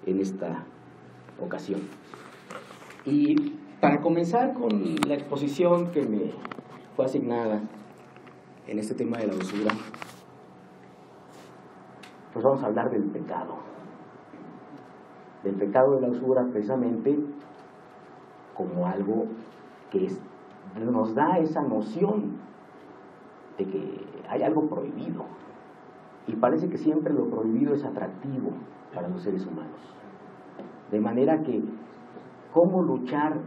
en esta ocasión. Y para comenzar con la exposición que me fue asignada en este tema de la usura, pues vamos a hablar del pecado de la usura, precisamente como algo que nos da esa noción de que hay algo prohibido, y parece que siempre lo prohibido es atractivo para los seres humanos, de manera que cómo luchar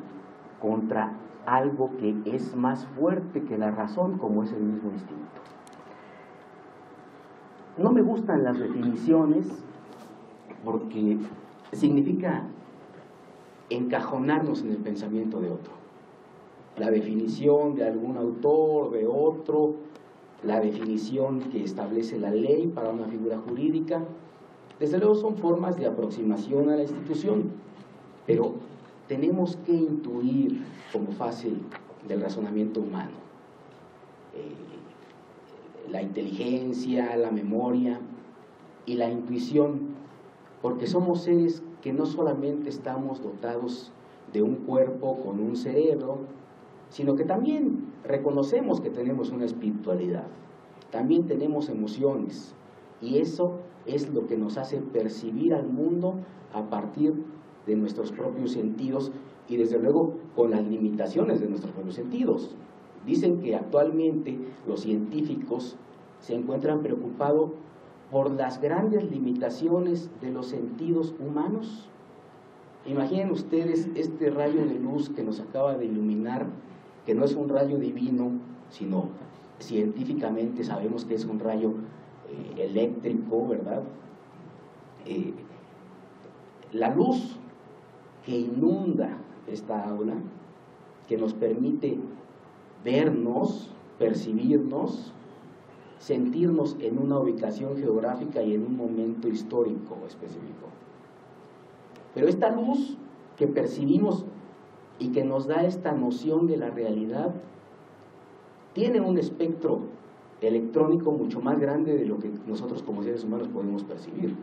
contra algo que es más fuerte que la razón, como es el mismo instinto. No me gustan las definiciones porque significa encajonarnos en el pensamiento de otro. La definición de algún autor, de otro, la definición que establece la ley para una figura jurídica, desde luego son formas de aproximación a la institución, pero tenemos que intuir como fase del razonamiento humano la inteligencia, la memoria y la intuición, porque somos seres que no solamente estamos dotados de un cuerpo con un cerebro, sino que también reconocemos que tenemos una espiritualidad, también tenemos emociones, y eso es lo que nos hace percibir al mundo a partir de nuestros propios sentidos y desde luego con las limitaciones de nuestros propios sentidos. Dicen que actualmente los científicos se encuentran preocupados por las grandes limitaciones de los sentidos humanos. Imaginen ustedes este rayo de luz que nos acaba de iluminar, que no es un rayo divino, sino científicamente sabemos que es un rayo eléctrico, ¿verdad? La luz que inunda esta aula, que nos permite vernos, percibirnos, sentirnos en una ubicación geográfica y en un momento histórico específico. Pero esta luz que percibimos y que nos da esta noción de la realidad tiene un espectro electrónico mucho más grande de lo que nosotros como seres humanos podemos percibir.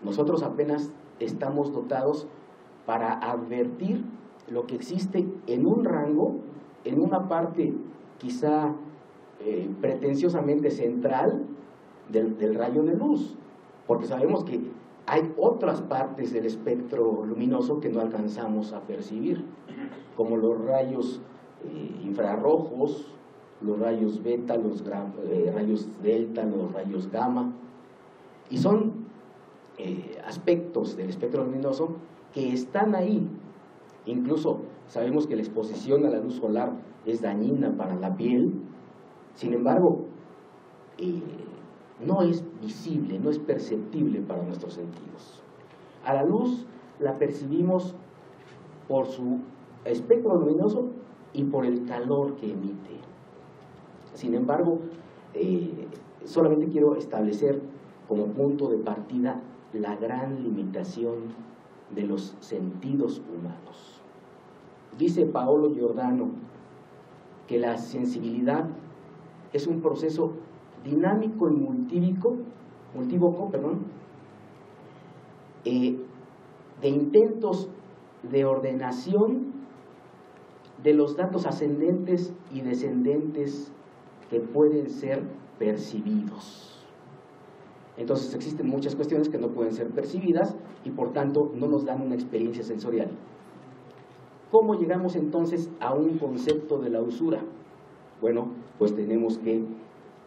Nosotros apenas estamos dotados para advertir lo que existe en un rango, en una parte quizá pretenciosamente central del rayo de luz, porque sabemos que hay otras partes del espectro luminoso que no alcanzamos a percibir, como los rayos infrarrojos, los rayos beta, los rayos delta, los rayos gamma, y son aspectos del espectro luminoso que están ahí. Incluso sabemos que la exposición a la luz solar es dañina para la piel, sin embargo, no es visible, no es perceptible para nuestros sentidos. A la luz la percibimos por su espectro luminoso y por el calor que emite. Sin embargo, solamente quiero establecer como punto de partida la gran limitación de los sentidos humanos. Dice Paolo Giordano que la sensibilidad es un proceso dinámico y multívoco, de intentos de ordenación de los datos ascendentes y descendentes que pueden ser percibidos. Entonces existen muchas cuestiones que no pueden ser percibidas y por tanto no nos dan una experiencia sensorial. ¿Cómo llegamos entonces a un concepto de la usura? Bueno, pues tenemos que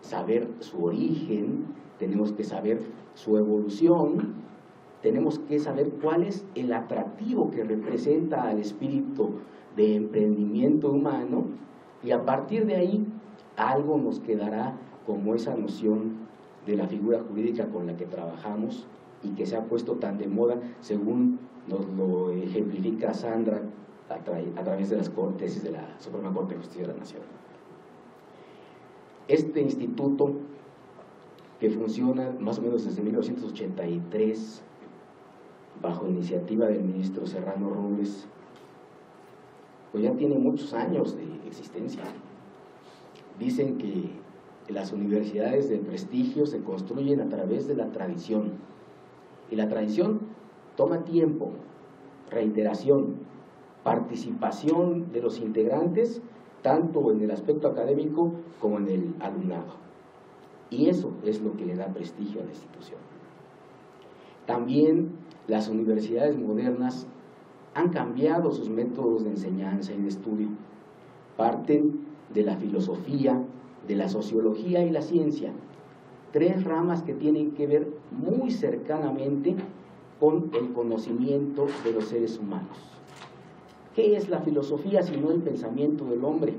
saber su origen, tenemos que saber su evolución, tenemos que saber cuál es el atractivo que representa al espíritu de emprendimiento humano, y a partir de ahí algo nos quedará como esa noción de la figura jurídica con la que trabajamos y que se ha puesto tan de moda, según nos lo ejemplifica Sandra a través de las tesis de la Suprema Corte de Justicia de la Nación. Este instituto, que funciona más o menos desde 1983 bajo iniciativa del ministro Serrano Robles, pues ya tiene muchos años de existencia. Dicen que las universidades de prestigio se construyen a través de la tradición, y la tradición toma tiempo, reiteración, participación de los integrantes, tanto en el aspecto académico como en el alumnado. Y eso es lo que le da prestigio a la institución. También las universidades modernas han cambiado sus métodos de enseñanza y de estudio. Parten de la filosofía, de la sociología y la ciencia, tres ramas que tienen que ver muy cercanamente con el conocimiento de los seres humanos. ¿Qué es la filosofía sino el pensamiento del hombre?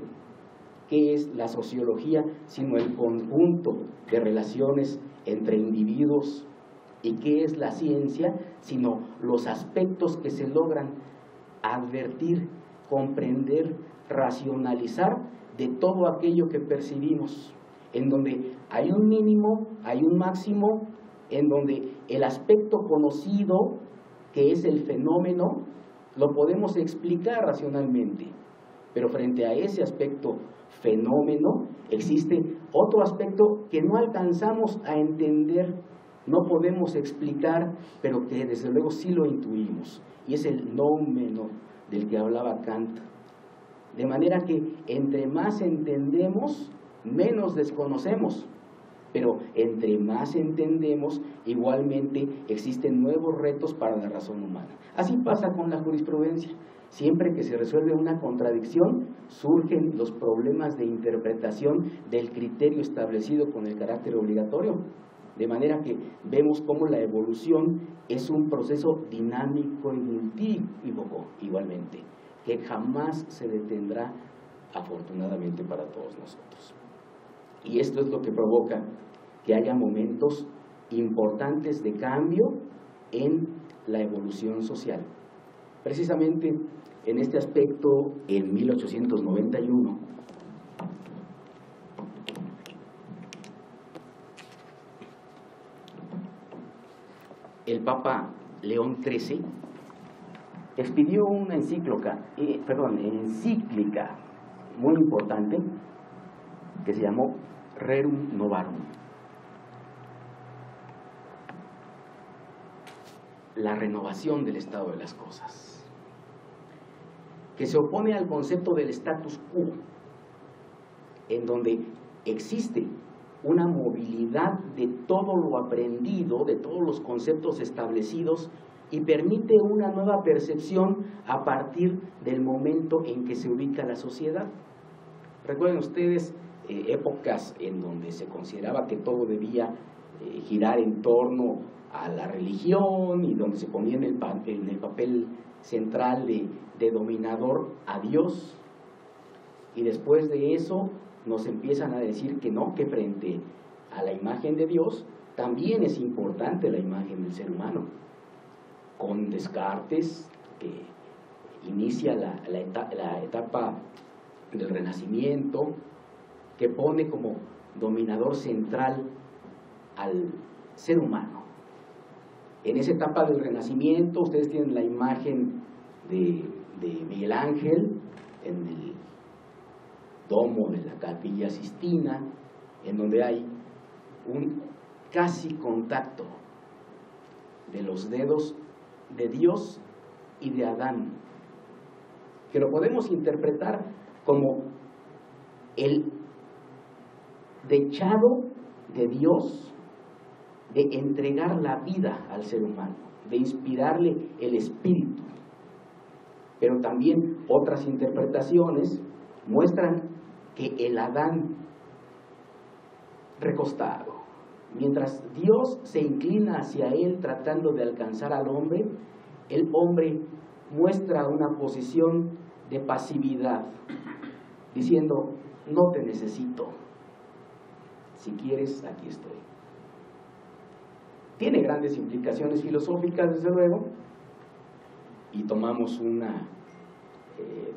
¿Qué es la sociología sino el conjunto de relaciones entre individuos? ¿Y qué es la ciencia sino los aspectos que se logran advertir, comprender, racionalizar de todo aquello que percibimos, en donde hay un mínimo, hay un máximo, en donde el aspecto conocido, que es el fenómeno, lo podemos explicar racionalmente, pero frente a ese aspecto fenómeno existe otro aspecto que no alcanzamos a entender, no podemos explicar, pero que desde luego sí lo intuimos, y es el noumeno del que hablaba Kant. De manera que entre más entendemos, menos desconocemos, pero entre más entendemos, igualmente existen nuevos retos para la razón humana. Así pasa con la jurisprudencia. Siempre que se resuelve una contradicción, surgen los problemas de interpretación del criterio establecido con el carácter obligatorio. De manera que vemos cómo la evolución es un proceso dinámico y multívoco igualmente, que jamás se detendrá, afortunadamente para todos nosotros. Y esto es lo que provoca que haya momentos importantes de cambio en la evolución social. Precisamente en este aspecto, en 1891, el Papa León XIII expidió una encíclica muy importante que se llamó Rerum Novarum. La renovación del estado de las cosas, que se opone al concepto del status quo, en donde existe una movilidad de todo lo aprendido, de todos los conceptos establecidos, y permite una nueva percepción a partir del momento en que se ubica la sociedad. Recuerden ustedes épocas en donde se consideraba que todo debía girar en torno a la religión y donde se ponía en el papel central de dominador a Dios, y después de eso nos empiezan a decir que no, que frente a la imagen de Dios también es importante la imagen del ser humano, con Descartes, que inicia la etapa del Renacimiento, que pone como dominador central al ser humano. En esa etapa del Renacimiento ustedes tienen la imagen de Miguel Ángel en el domo de la Capilla Sistina, en donde hay un casi contacto de los dedos de Dios y de Adán, que lo podemos interpretar como el dechado de Dios de entregar la vida al ser humano, de inspirarle el espíritu. Pero también otras interpretaciones muestran que el Adán recostado, mientras Dios se inclina hacia él tratando de alcanzar al hombre, el hombre muestra una posición de pasividad, diciendo: no te necesito, si quieres, aquí estoy. Tiene grandes implicaciones filosóficas, desde luego, y tomamos una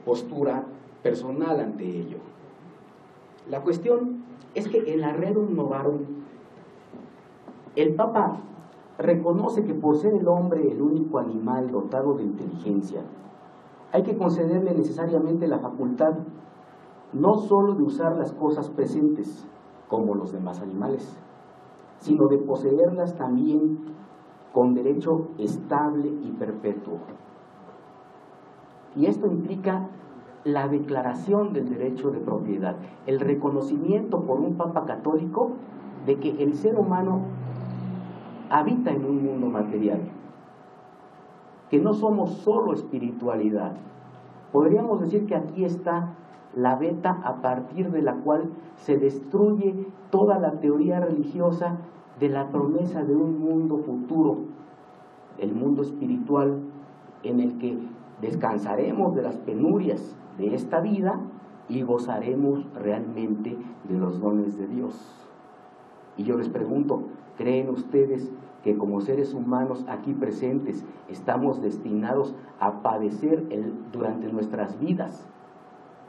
postura personal ante ello. La cuestión es que en la Rerum Novarum el Papa reconoce que por ser el hombre el único animal dotado de inteligencia, hay que concederle necesariamente la facultad no sólo de usar las cosas presentes como los demás animales, sino de poseerlas también con derecho estable y perpetuo. Y esto implica la declaración del derecho de propiedad, el reconocimiento por un Papa católico de que el ser humano habita en un mundo material, que no somos solo espiritualidad. Podríamos decir que aquí está la veta a partir de la cual se destruye toda la teoría religiosa de la promesa de un mundo futuro, el mundo espiritual, en el que descansaremos de las penurias de esta vida y gozaremos realmente de los dones de Dios. Y yo les pregunto, ¿creen ustedes que como seres humanos aquí presentes estamos destinados a padecer durante nuestras vidas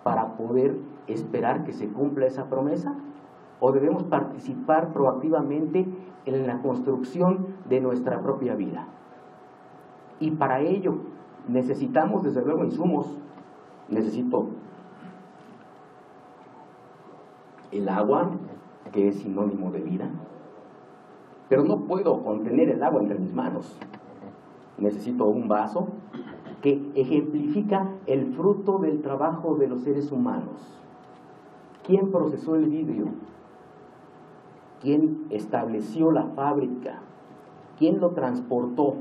para poder esperar que se cumpla esa promesa? ¿O debemos participar proactivamente en la construcción de nuestra propia vida? Y para ello necesitamos desde luego insumos. Necesito el agua, que es sinónimo de vida, pero no puedo contener el agua entre mis manos. Necesito un vaso que ejemplifica el fruto del trabajo de los seres humanos. ¿Quién procesó el vidrio? ¿Quién estableció la fábrica? ¿Quién lo transportó?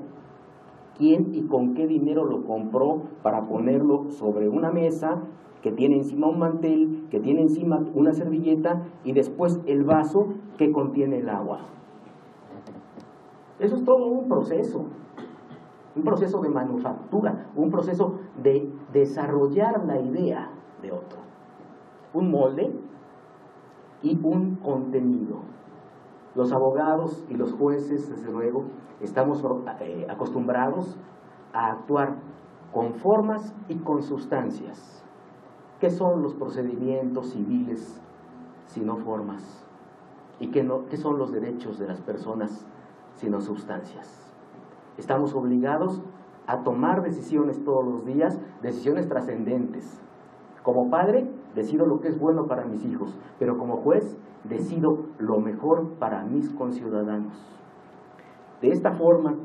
¿Quién y con qué dinero lo compró para ponerlo sobre una mesa que tiene encima un mantel, que tiene encima una servilleta y después el vaso que contiene el agua? Eso es todo un proceso de manufactura, un proceso de desarrollar la idea de otro, un molde y un contenido. Los abogados y los jueces, desde luego, estamos acostumbrados a actuar con formas y con sustancias. ¿Qué son los procedimientos civiles sino formas? ¿Y qué son los derechos de las personas sino sustancias? Estamos obligados a tomar decisiones todos los días, decisiones trascendentes. Como padre, decido lo que es bueno para mis hijos, pero como juez, decido lo mejor para mis conciudadanos. De esta forma,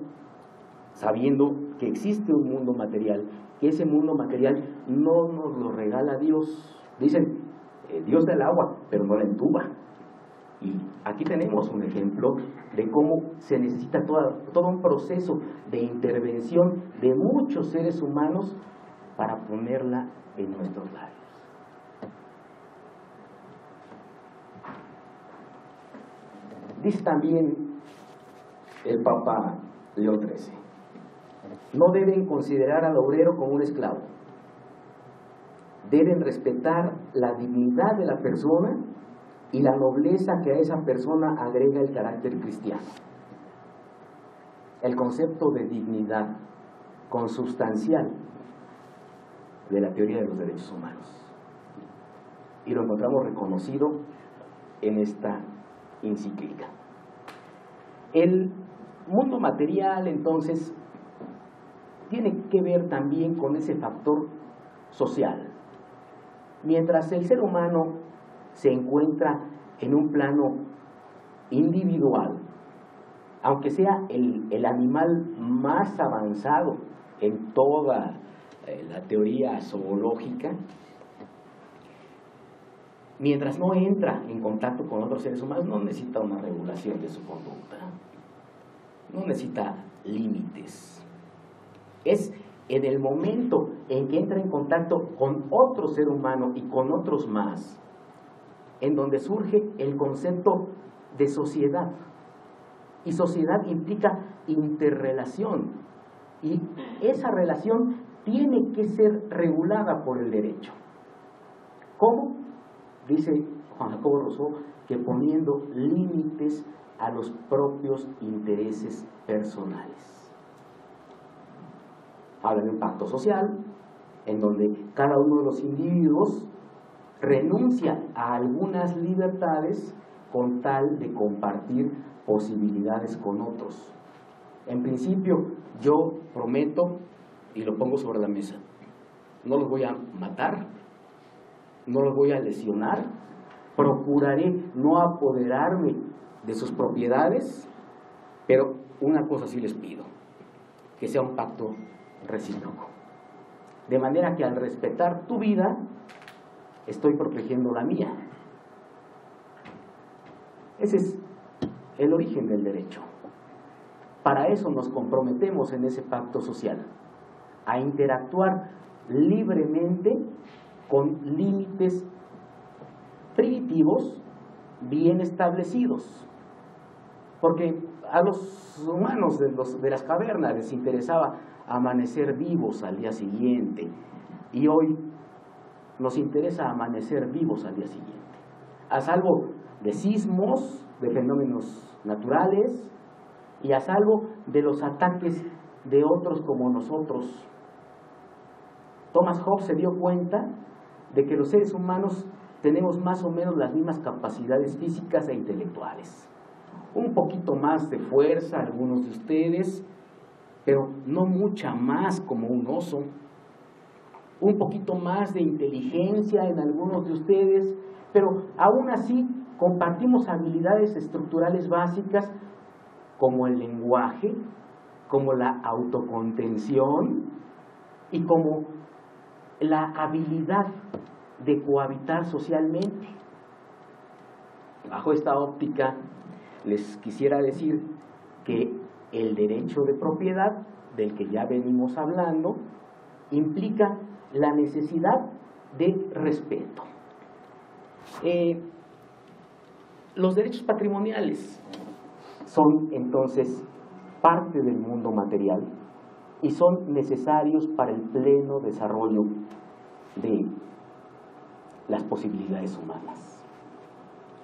sabiendo que existe un mundo material, que ese mundo material no nos lo regala Dios. Dicen, Dios da el agua, pero no la entuba. Y aquí tenemos un ejemplo de cómo se necesita todo un proceso de intervención de muchos seres humanos para ponerla en nuestros labios. Dice también el Papa León XIII, no deben considerar al obrero como un esclavo. Deben respetar la dignidad de la persona y la nobleza que a esa persona agrega el carácter cristiano. El concepto de dignidad consustancial de la teoría de los derechos humanos. Y lo encontramos reconocido en esta encíclica. El mundo material, entonces, tiene que ver también con ese factor social. Mientras el ser humano se encuentra en un plano individual, aunque sea el animal más avanzado en toda la teoría zoológica, mientras no entra en contacto con otros seres humanos, no necesita una regulación de su conducta, no necesita límites. Es en el momento en que entra en contacto con otro ser humano y con otros más, en donde surge el concepto de sociedad. Y sociedad implica interrelación. Y esa relación tiene que ser regulada por el derecho. ¿Cómo? Dice Juan Jacobo Rousseau que poniendo límites a los propios intereses personales. Habla de un pacto social en donde cada uno de los individuos renuncia a algunas libertades con tal de compartir posibilidades con otros. En principio, yo prometo, y lo pongo sobre la mesa, no los voy a matar, no los voy a lesionar, procuraré no apoderarme de sus propiedades, pero una cosa sí les pido, que sea un pacto recíproco. De manera que al respetar tu vida, estoy protegiendo la mía. Ese es el origen del derecho. Para eso nos comprometemos en ese pacto social, a interactuar libremente con límites primitivos bien establecidos. Porque a los humanos de las cavernas les interesaba amanecer vivos al día siguiente, y hoy nos interesa amanecer vivos al día siguiente, a salvo de sismos, de fenómenos naturales, y a salvo de los ataques de otros como nosotros. Thomas Hobbes se dio cuenta de que los seres humanos tenemos más o menos las mismas capacidades físicas e intelectuales. Un poquito más de fuerza algunos de ustedes, pero no mucha más como un oso. Un poquito más de inteligencia en algunos de ustedes, pero aún así compartimos habilidades estructurales básicas como el lenguaje, como la autocontención y como la habilidad de cohabitar socialmente. Bajo esta óptica, les quisiera decir que el derecho de propiedad, del que ya venimos hablando, implica la necesidad de respeto. Los derechos patrimoniales son entonces parte del mundo material y son necesarios para el pleno desarrollo de las posibilidades humanas.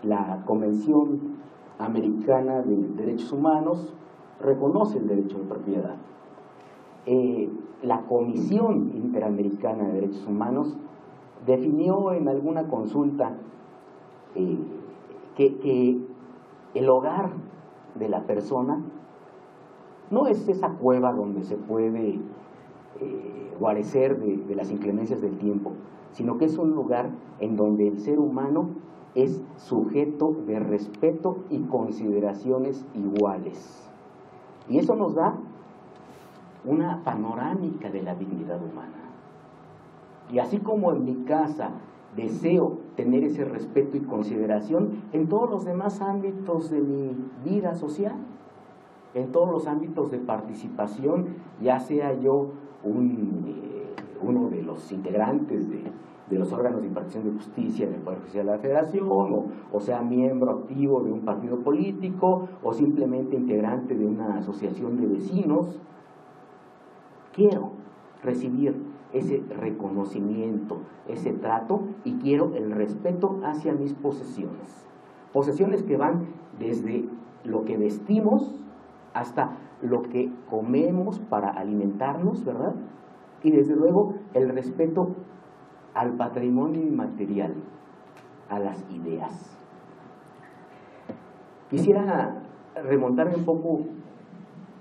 La Convención Americana de Derechos Humanos reconoce el derecho de propiedad. La Comisión Interamericana de Derechos Humanos definió en alguna consulta que el hogar de la persona no es esa cueva donde se puede guarecer de las inclemencias del tiempo, sino que es un lugar en donde el ser humano es sujeto de respeto y consideraciones iguales. Y eso nos da una panorámica de la dignidad humana. Y así como en mi casa deseo tener ese respeto y consideración, en todos los demás ámbitos de mi vida social, en todos los ámbitos de participación, ya sea yo uno de los integrantes de los órganos de impartición de justicia del Poder Judicial de la Federación, o sea miembro activo de un partido político, o simplemente integrante de una asociación de vecinos, quiero recibir ese reconocimiento, ese trato, y quiero el respeto hacia mis posesiones. Posesiones que van desde lo que vestimos hasta lo que comemos para alimentarnos, ¿verdad? Y desde luego el respeto al patrimonio inmaterial, a las ideas. Quisiera remontarme un poco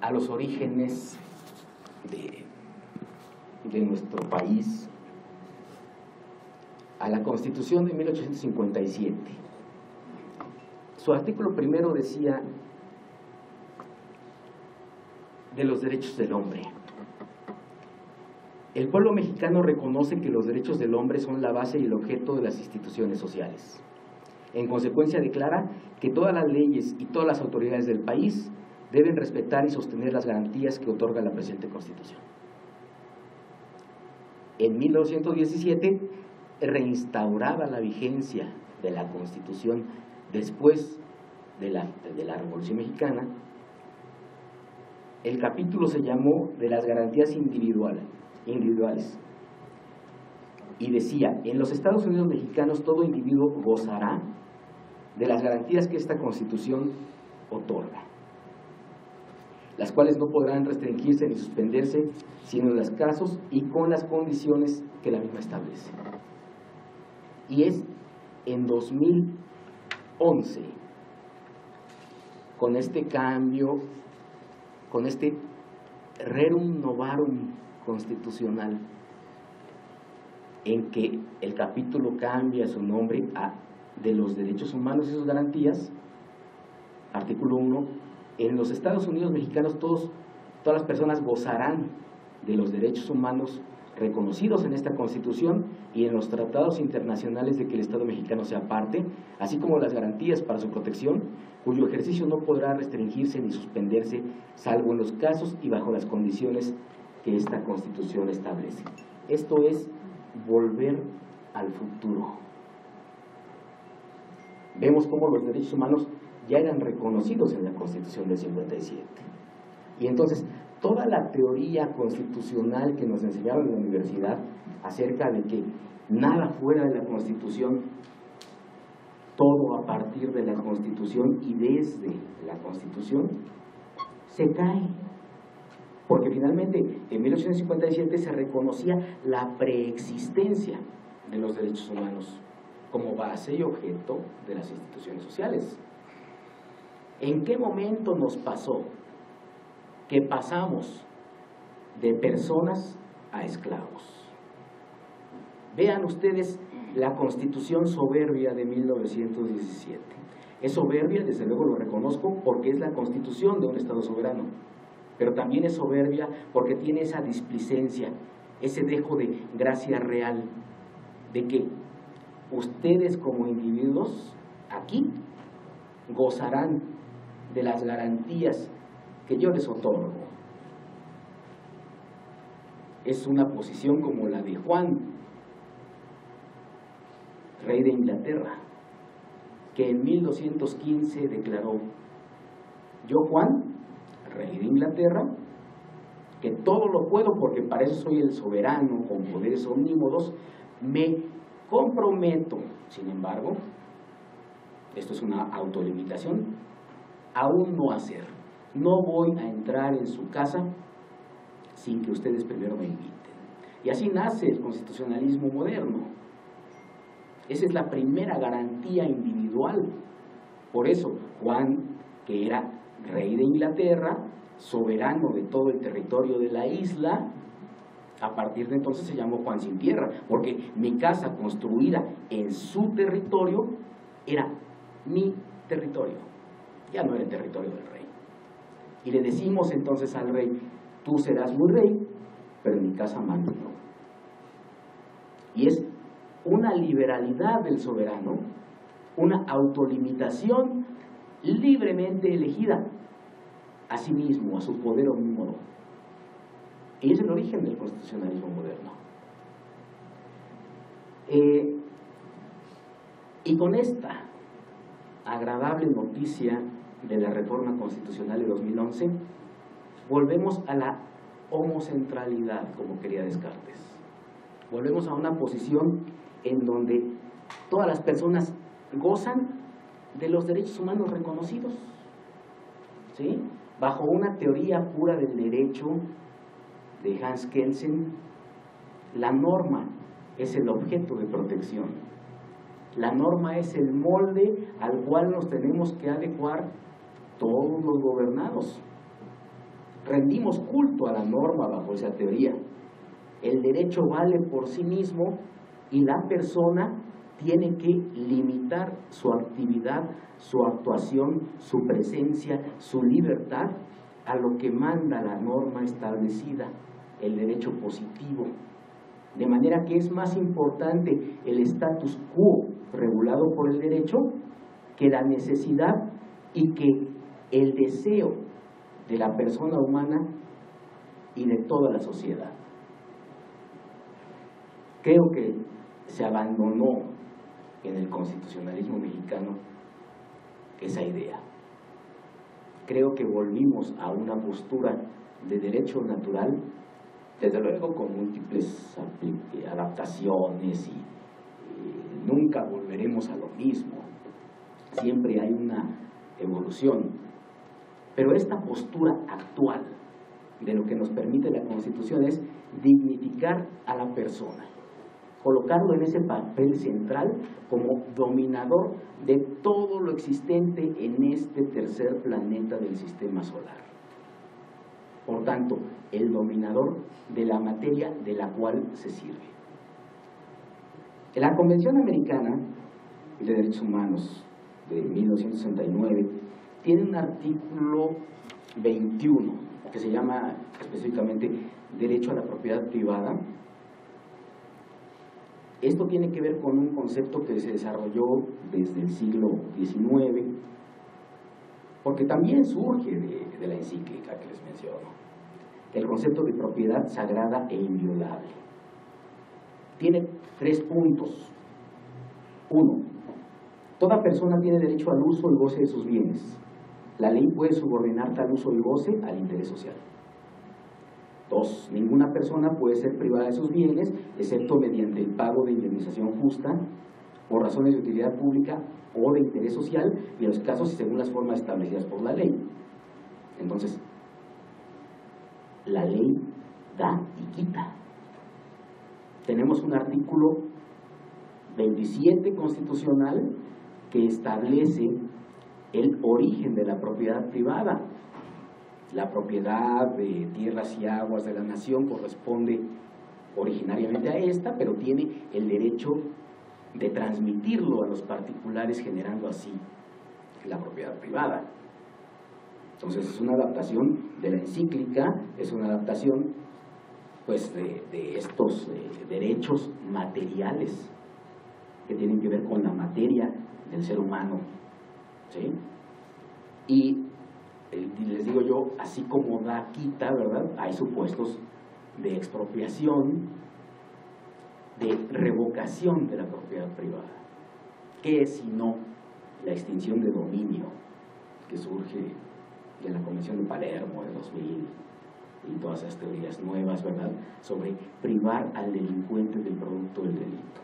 a los orígenes de nuestro país, a la Constitución de 1857. Su artículo primero decía de los derechos del hombre. El pueblo mexicano reconoce que los derechos del hombre son la base y el objeto de las instituciones sociales. En consecuencia, declara que todas las leyes y todas las autoridades del país deben respetar y sostener las garantías que otorga la presente Constitución. En 1917 reinstauraba la vigencia de la Constitución después de la Revolución Mexicana. El capítulo se llamó de las garantías individuales y decía: en los Estados Unidos mexicanos todo individuo gozará de las garantías que esta Constitución otorga, las cuales no podrán restringirse ni suspenderse sino en los casos y con las condiciones que la misma establece. Y es en 2011, con este cambio, con este rerum novarum constitucional, en que el capítulo cambia su nombre a de los derechos humanos y sus garantías, artículo 1, En los Estados Unidos mexicanos todas las personas gozarán de los derechos humanos reconocidos en esta Constitución y en los tratados internacionales de que el Estado mexicano sea parte, así como las garantías para su protección, cuyo ejercicio no podrá restringirse ni suspenderse, salvo en los casos y bajo las condiciones que esta Constitución establece. Esto es volver al futuro. Vemos cómo los derechos humanos ya eran reconocidos en la Constitución del 57. Y entonces, toda la teoría constitucional que nos enseñaron en la universidad acerca de que nada fuera de la Constitución, todo a partir de la Constitución y desde la Constitución, se cae. Porque finalmente, en 1857 se reconocía la preexistencia de los derechos humanos como base y objeto de las instituciones sociales. ¿En qué momento nos pasó que pasamos de personas a esclavos? Vean ustedes la Constitución soberbia de 1917. Es soberbia, desde luego lo reconozco, porque es la Constitución de un Estado soberano, pero también es soberbia porque tiene esa displicencia, ese dejo de gracia real, de que ustedes como individuos aquí gozarán de las garantías que yo les otorgo. Es una posición como la de Juan, rey de Inglaterra, que en 1215 declaró: yo, Juan, rey de Inglaterra, que todo lo puedo porque para eso soy el soberano con poderes omnímodos, me comprometo, sin embargo, esto es una autolimitación, aún no hacer. No voy a entrar en su casa sin que ustedes primero me inviten. Y así nace el constitucionalismo moderno. Esa es la primera garantía individual. Por eso, Juan, que era rey de Inglaterra, soberano de todo el territorio de la isla, a partir de entonces se llamó Juan sin tierra, porque mi casa construida en su territorio era mi territorio, ya no era el territorio del rey. Y le decimos entonces al rey: tú serás muy rey, pero en mi casa mando no. Y es una liberalidad del soberano, una autolimitación libremente elegida a sí mismo, a su poder omnímodo. Y es el origen del constitucionalismo moderno. Y con esta agradable noticia de la reforma constitucional de 2011, volvemos a la homocentralidad, como quería Descartes. Volvemos a una posición en donde todas las personas gozan de los derechos humanos reconocidos, ¿sí? Bajo una teoría pura del derecho de Hans Kelsen, la norma es el objeto de protección. La norma es el molde al cual nos tenemos que adecuar todos los gobernados. Rendimos culto a la norma bajo esa teoría. El derecho vale por sí mismo y la persona tiene que limitar su actividad, su actuación, su presencia, su libertad a lo que manda la norma establecida, el derecho positivo. De manera que es más importante el status quo regulado por el derecho que la necesidad y que el deseo de la persona humana y de toda la sociedad. Creo que se abandonó en el constitucionalismo mexicano esa idea. Creo que volvimos a una postura de derecho natural, desde luego con múltiples adaptaciones y nunca volveremos a lo mismo. Siempre hay una evolución. Pero esta postura actual de lo que nos permite la Constitución es dignificar a la persona, colocarlo en ese papel central como dominador de todo lo existente en este tercer planeta del sistema solar. Por tanto, el dominador de la materia de la cual se sirve. La Convención Americana de Derechos Humanos de 1969 tiene un artículo 21 que se llama específicamente Derecho a la Propiedad Privada. Esto tiene que ver con un concepto que se desarrolló desde el siglo XIX, porque también surge de la encíclica que les menciono, el concepto de propiedad sagrada e inviolable. Tiene 3 puntos. 1. Toda persona tiene derecho al uso y goce de sus bienes. La ley puede subordinar tal uso y goce al interés social. 2. Ninguna persona puede ser privada de sus bienes, excepto mediante el pago de indemnización justa, por razones de utilidad pública o de interés social, y en los casos y según las formas establecidas por la ley. Entonces, la ley da y quita. Tenemos un artículo 27 constitucional que establece el origen de la propiedad privada. La propiedad de tierras y aguas de la nación corresponde originariamente a esta, pero tiene el derecho de transmitirlo a los particulares, generando así la propiedad privada. Entonces es una adaptación de la encíclica, es una adaptación pues de estos derechos materiales que tienen que ver con la materia del ser humano, ¿sí? Y les digo yo, así como da, quita, ¿verdad? Hay supuestos de expropiación, de revocación de la propiedad privada. ¿Qué es sino la extinción de dominio que surge de la Convención de Palermo de 2000 y todas esas teorías nuevas, ¿verdad?, sobre privar al delincuente del producto del delito?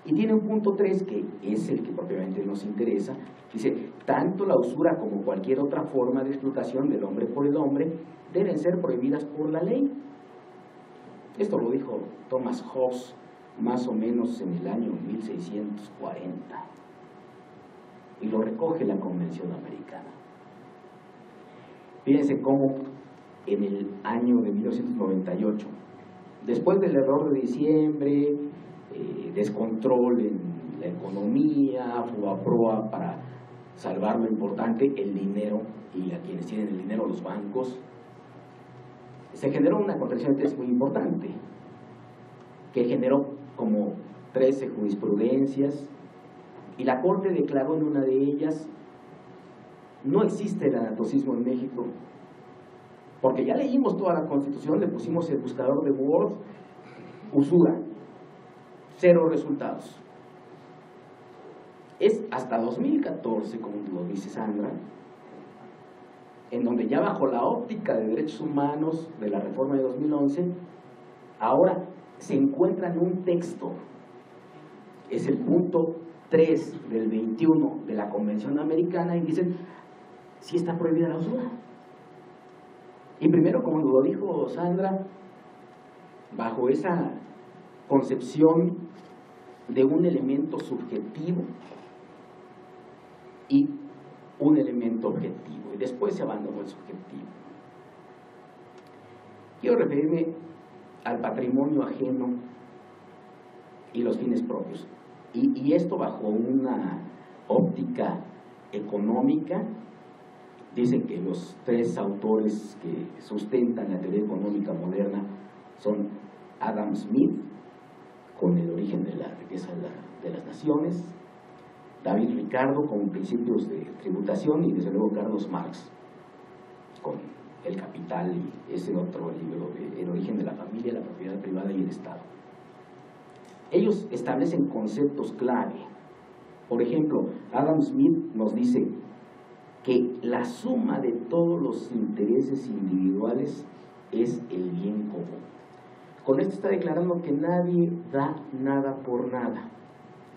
Y tiene un punto 3 que es el que propiamente nos interesa. Dice, tanto la usura como cualquier otra forma de explotación del hombre por el hombre deben ser prohibidas por la ley. Esto lo dijo Thomas Hobbes más o menos en el año 1640 y lo recoge la Convención Americana. Fíjense cómo en el año de 1998, después del error de diciembre, descontrol en la economía, FUBAPROA para salvar lo importante, el dinero, y a quienes tienen el dinero, los bancos, se generó una contradicción de interés muy importante, que generó como 13 jurisprudencias, y la Corte declaró en una de ellas: no existe el anatocismo en México, porque ya leímos toda la Constitución, le pusimos el buscador de Word, usura, 0 resultados. Es hasta 2014, como lo dice Sandra, en donde ya bajo la óptica de derechos humanos de la reforma de 2011, ahora se encuentra en un texto, es el punto 3 del 21 de la Convención Americana, y dicen, sí está prohibida la usura. Y primero, como lo dijo Sandra, bajo esa concepción de un elemento subjetivo y un elemento objetivo, y después se abandonó el subjetivo. Quiero referirme al patrimonio ajeno y los fines propios, y esto bajo una óptica económica. Dicen que los 3 autores que sustentan la teoría económica moderna son Adam Smith, con el origen de la riqueza de las naciones, David Ricardo con principios de tributación, y desde luego Carlos Marx con El Capital y ese otro libro de El origen de la familia, la propiedad privada y el Estado. Ellos establecen conceptos clave. Por ejemplo, Adam Smith nos dice que la suma de todos los intereses individuales es el bien común. Con esto está declarando que nadie da nada por nada,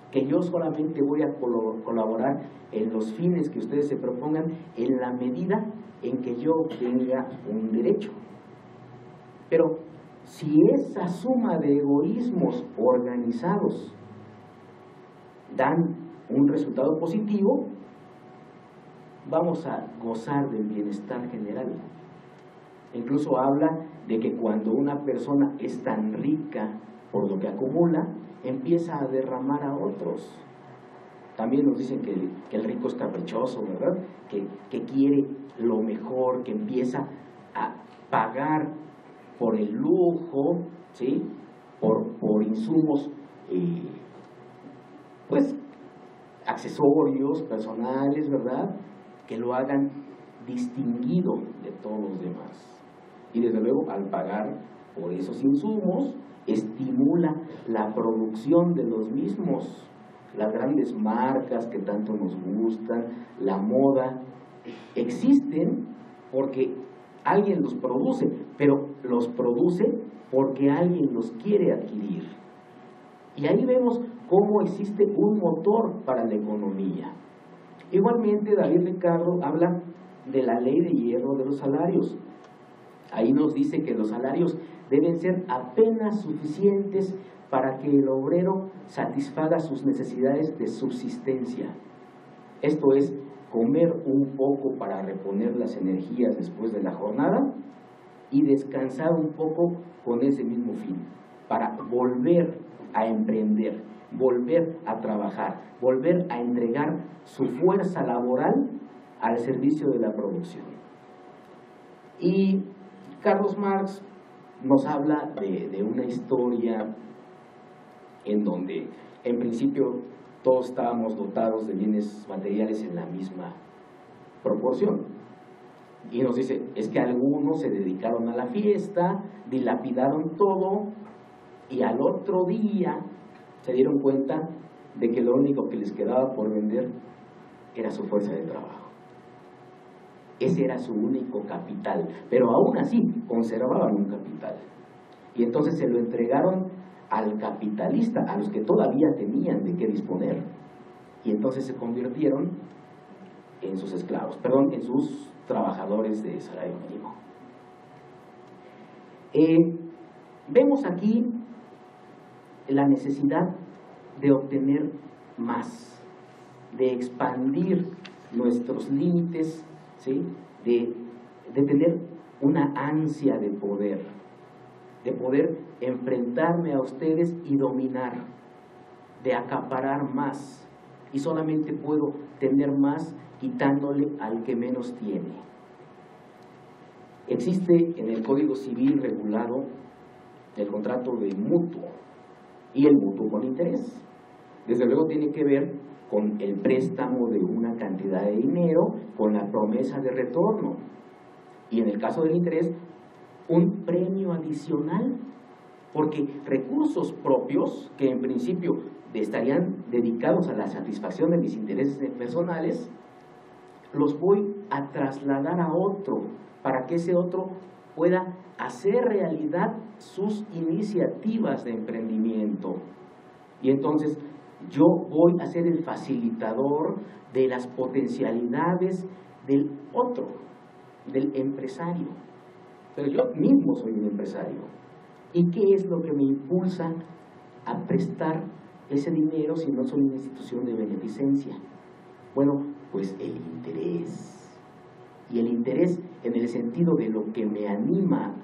que yo solamente voy a colaborar en los fines que ustedes se propongan en la medida en que yo tenga un derecho. Pero si esa suma de egoísmos organizados dan un resultado positivo, vamos a gozar del bienestar general. Incluso habla de que cuando una persona es tan rica por lo que acumula, empieza a derramar a otros. También nos dicen que el rico es caprichoso, ¿verdad? Que quiere lo mejor, que empieza a pagar por el lujo, ¿sí? Por insumos, pues, accesorios personales, ¿verdad? Que lo hagan distinguido de todos los demás. Y desde luego, al pagar por esos insumos, estimula la producción de los mismos. Las grandes marcas que tanto nos gustan, la moda, existen porque alguien los produce, pero los produce porque alguien los quiere adquirir. Y ahí vemos cómo existe un motor para la economía. Igualmente, David Ricardo habla de la ley de hierro de los salarios. Ahí nos dice que los salarios deben ser apenas suficientes para que el obrero satisfaga sus necesidades de subsistencia. Esto es, comer un poco para reponer las energías después de la jornada y descansar un poco con ese mismo fin, para volver a emprender, volver a trabajar, volver a entregar su fuerza laboral al servicio de la producción. Y Carlos Marx nos habla de una historia en donde en principio todos estábamos dotados de bienes materiales en la misma proporción. Y nos dice, es que algunos se dedicaron a la fiesta, dilapidaron todo, y al otro día se dieron cuenta de que lo único que les quedaba por vender era su fuerza de trabajo. Ese era su único capital, pero aún así conservaban un capital. Y entonces se lo entregaron al capitalista, a los que todavía tenían de qué disponer. Y entonces se convirtieron en sus esclavos, en sus trabajadores de salario mínimo. Vemos aquí la necesidad de obtener más, de expandir nuestros límites, ¿sí? de tener una ansia de poder enfrentarme a ustedes y dominar, de acaparar más, y solamente puedo tener más quitándole al que menos tiene. Existe en el Código Civil regulado el contrato de mutuo y el mutuo con interés. Desde luego tiene que ver con el préstamo de una cantidad de dinero, con la promesa de retorno, y en el caso del interés, un premio adicional, porque recursos propios que en principio estarían dedicados a la satisfacción de mis intereses personales, los voy a trasladar a otro, para que ese otro pueda hacer realidad sus iniciativas de emprendimiento. Y entonces yo voy a ser el facilitador de las potencialidades del otro, del empresario. Pero yo mismo soy un empresario. ¿Y qué es lo que me impulsa a prestar ese dinero si no soy una institución de beneficencia? Bueno, pues el interés. Y el interés en el sentido de lo que me anima,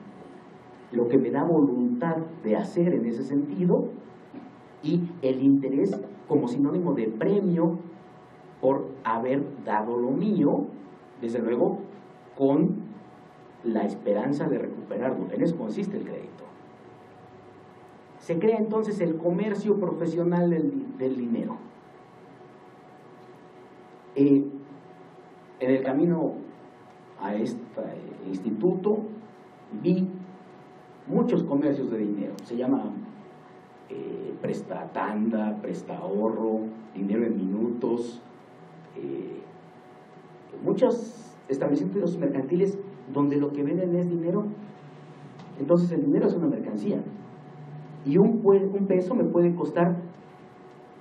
lo que me da voluntad de hacer en ese sentido, y el interés como sinónimo de premio por haber dado lo mío, desde luego con la esperanza de recuperarlo. En eso consiste el crédito. Se crea entonces el comercio profesional del dinero. En el camino a este instituto vi muchos comercios de dinero. Se llama presta tanda, presta ahorro, dinero en minutos, muchos establecimientos mercantiles donde lo que venden es dinero. Entonces el dinero es una mercancía, y un peso me puede costar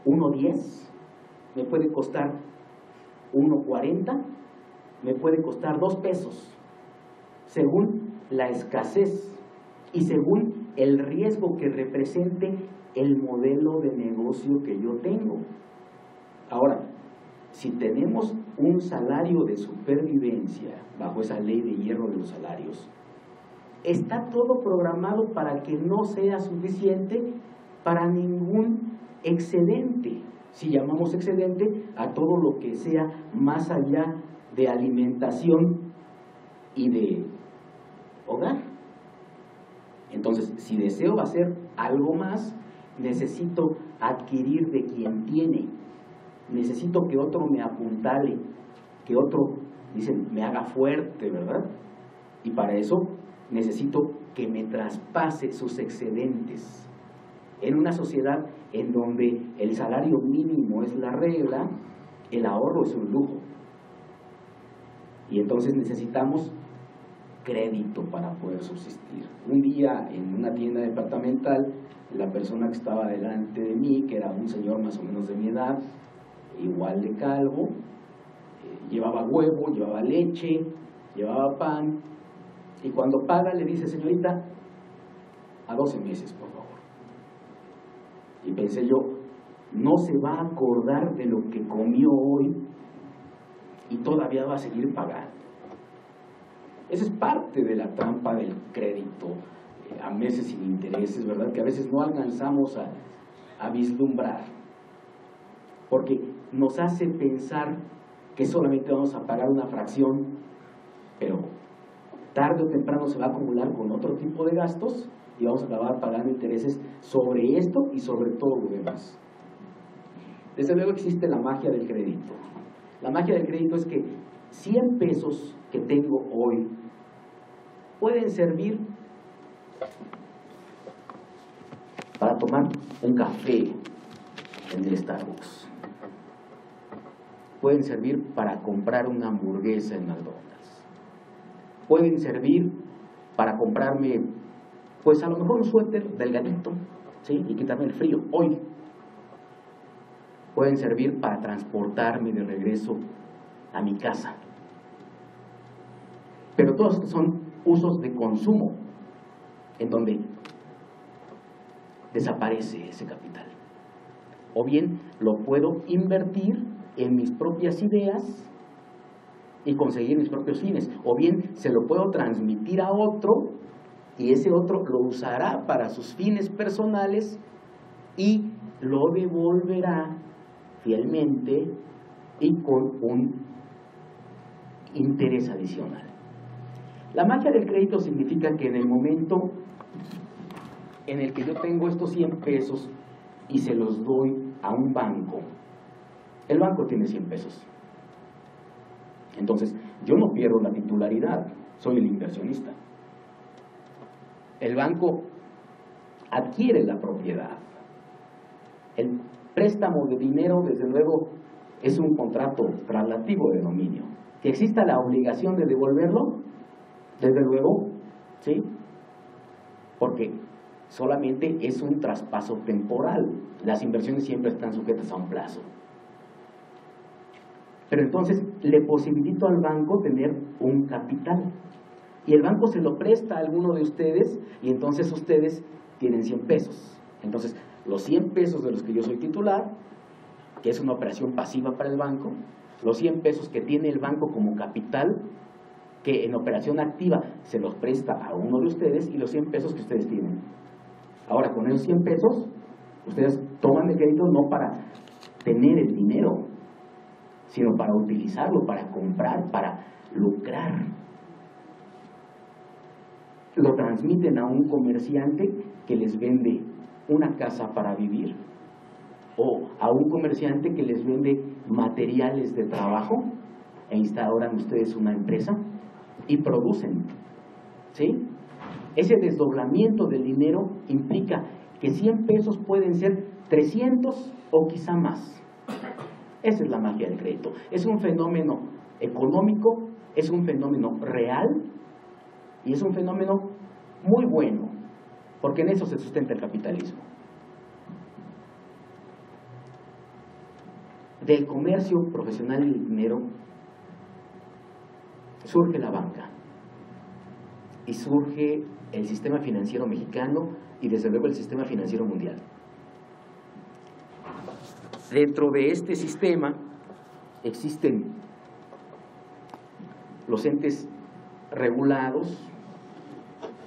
1.10, me puede costar 1.40, me puede costar 2 pesos, según la escasez y según el riesgo que represente el modelo de negocio que yo tengo. Ahora, si tenemos un salario de supervivencia bajo esa ley de hierro de los salarios, está todo programado para que no sea suficiente para ningún excedente, si llamamos excedente a todo lo que sea más allá de alimentación y de hogar. Entonces, si deseo hacer algo más, necesito adquirir de quien tiene, necesito que otro me apuntale, que otro, dicen, me haga fuerte, ¿verdad? Y para eso necesito que me traspase sus excedentes. En una sociedad en donde el salario mínimo es la regla, el ahorro es un lujo. Y entonces necesitamos crédito para poder subsistir. Un día en una tienda departamental, la persona que estaba delante de mí, que era un señor más o menos de mi edad, igual de calvo, llevaba huevo, llevaba leche, llevaba pan, y cuando paga le dice, señorita, a 12 meses, por favor. Y pensé yo, no se va a acordar de lo que comió hoy y todavía va a seguir pagando. Esa es parte de la trampa del crédito, a meses sin intereses, ¿verdad? Que a veces no alcanzamos a vislumbrar, porque nos hace pensar que solamente vamos a pagar una fracción, pero tarde o temprano se va a acumular con otro tipo de gastos y vamos a acabar pagando intereses sobre esto y sobre todo lo demás. Desde luego existe la magia del crédito. La magia del crédito es que 100 pesos que tengo hoy pueden servir para tomar un café en el Starbucks. Pueden servir para comprar una hamburguesa en McDonald's. Pueden servir para comprarme, pues a lo mejor un suéter delgadito, ¿sí? Y quitarme el frío hoy. Pueden servir para transportarme de regreso a mi casa. Pero todos estos son usos de consumo, en donde desaparece ese capital. O bien lo puedo invertir en mis propias ideas y conseguir mis propios fines. O bien se lo puedo transmitir a otro y ese otro lo usará para sus fines personales y lo devolverá fielmente y con un interés adicional. La magia del crédito significa que en el momento en el que yo tengo estos 100 pesos y se los doy a un banco, el banco tiene 100 pesos. Entonces, yo no pierdo la titularidad, soy el inversionista. El banco adquiere la propiedad. El préstamo de dinero, desde luego, es un contrato traslativo de dominio. Que exista la obligación de devolverlo, desde luego, ¿sí? Porque solamente es un traspaso temporal. Las inversiones siempre están sujetas a un plazo. Pero entonces le posibilito al banco tener un capital. Y el banco se lo presta a alguno de ustedes y entonces ustedes tienen 100 pesos. Entonces, los 100 pesos de los que yo soy titular, que es una operación pasiva para el banco, los 100 pesos que tiene el banco como capital, que en operación activa se los presta a uno de ustedes, y los 100 pesos que ustedes tienen. Ahora, con esos 100 pesos, ustedes toman el crédito no para tener el dinero, sino para utilizarlo, para comprar, para lucrar. Lo transmiten a un comerciante que les vende una casa para vivir, o a un comerciante que les vende materiales de trabajo, e instauran ustedes una empresa y producen, ¿sí? Ese desdoblamiento del dinero implica que 100 pesos pueden ser 300 o quizá más. Esa es la magia del crédito. Es un fenómeno económico, es un fenómeno real y es un fenómeno muy bueno, porque en eso se sustenta el capitalismo. Del comercio profesional del dinero surge la banca y surge el sistema financiero mexicano y desde luego el sistema financiero mundial. Dentro de este sistema existen los entes regulados,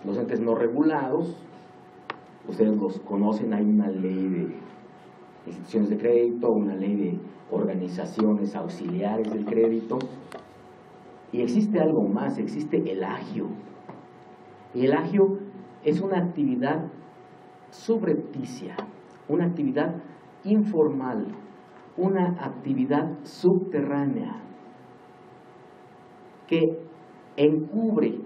los entes no regulados. Ustedes los conocen, hay una ley instituciones de crédito, una ley de organizaciones auxiliares del crédito. Y existe algo más, existe el agio. Y el agio es una actividad subrepticia, una actividad informal, una actividad subterránea que encubre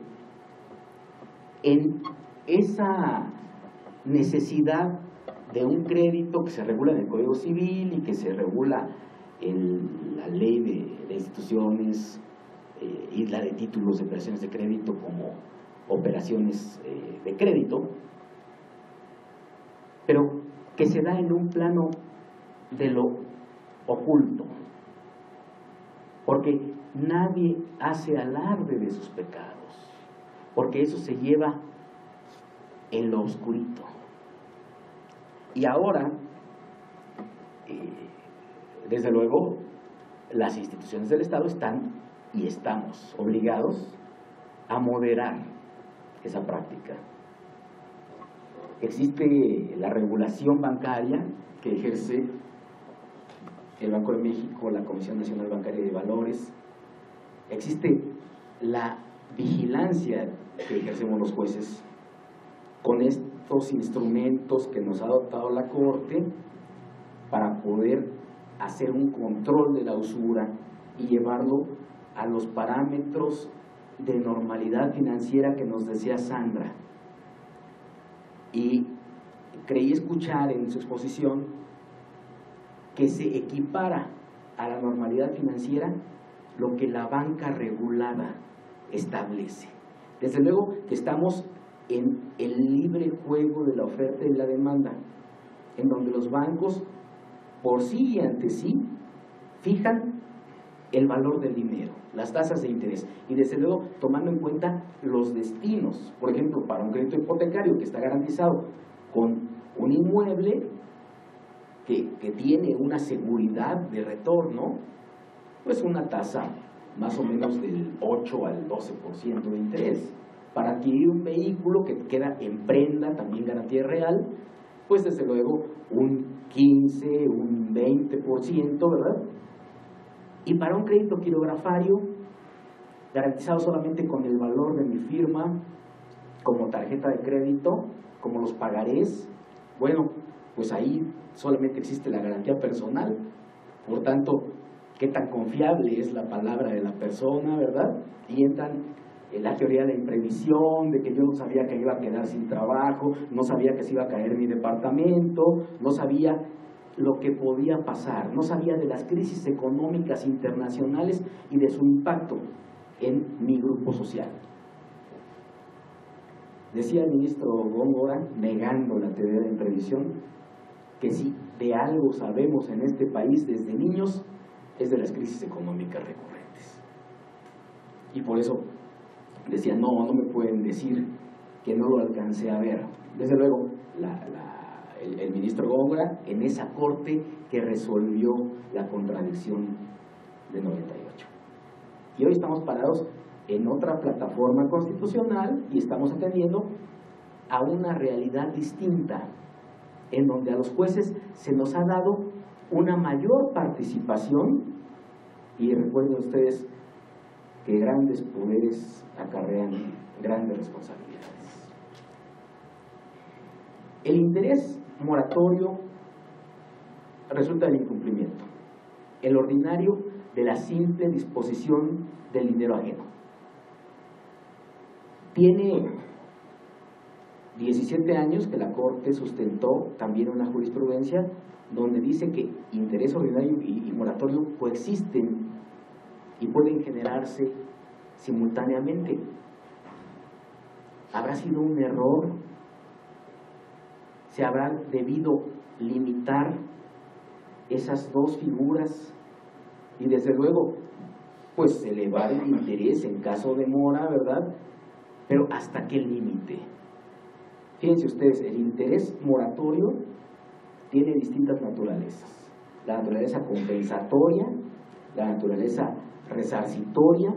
en esa necesidad de un crédito que se regula en el Código Civil y que se regula en la ley de instituciones y la de títulos de operaciones de crédito como operaciones de crédito, pero que se da en un plano de lo oculto, porque nadie hace alarde de sus pecados, porque eso se lleva en lo oscurito. Y ahora, desde luego, las instituciones del Estado están y estamos obligados a moderar esa práctica. Existe la regulación bancaria que ejerce el Banco de México, la Comisión Nacional Bancaria de Valores. Existe la vigilancia que ejercemos los jueces con estos instrumentos que nos ha dotado la Corte para poder hacer un control de la usura y llevarlo a los parámetros de normalidad financiera que nos decía Sandra. Y creí escuchar en su exposición que se equipara a la normalidad financiera lo que la banca regulada establece. Desde luego que estamos en el libre juego de la oferta y la demanda, en donde los bancos por sí y ante sí fijan el valor del dinero, las tasas de interés, y desde luego tomando en cuenta los destinos. Por ejemplo, para un crédito hipotecario que está garantizado con un inmueble que tiene una seguridad de retorno, pues una tasa más o menos del 8 al 12% de interés. Para adquirir un vehículo que queda en prenda, también garantía real, pues desde luego un 15, un 20%, ¿verdad? Y para un crédito quirografario, garantizado solamente con el valor de mi firma, como tarjeta de crédito, como los pagarés, bueno, pues ahí solamente existe la garantía personal. Por tanto, qué tan confiable es la palabra de la persona, ¿verdad? Y entran en la teoría de imprevisión, de que yo no sabía que iba a quedar sin trabajo, no sabía que se iba a caer mi departamento, no sabía lo que podía pasar, no sabía de las crisis económicas internacionales y de su impacto en mi grupo social. Decía el ministro Góngora, negando la teoría de imprevisión, que si de algo sabemos en este país desde niños es de las crisis económicas recurrentes. Y por eso decía, no me pueden decir que no lo alcancé a ver. Desde luego, el ministro Góngora en esa corte que resolvió la contradicción de 98. Y hoy estamos parados en otra plataforma constitucional y estamos atendiendo a una realidad distinta, en donde a los jueces se nos ha dado una mayor participación, y recuerden ustedes que grandes poderes acarrean grandes responsabilidades. El interés moratorio resulta del incumplimiento, el ordinario de la simple disposición del dinero ajeno. Tiene 17 años que la Corte sustentó también una jurisprudencia donde dice que interés ordinario y moratorio coexisten y pueden generarse simultáneamente. ¿Habrá sido un error? ¿Se habrá debido limitar esas dos figuras? Y desde luego, pues elevar el interés en caso de mora, ¿verdad? Pero ¿hasta qué límite? Fíjense ustedes, el interés moratorio tiene distintas naturalezas. La naturaleza compensatoria, la naturaleza resarcitoria,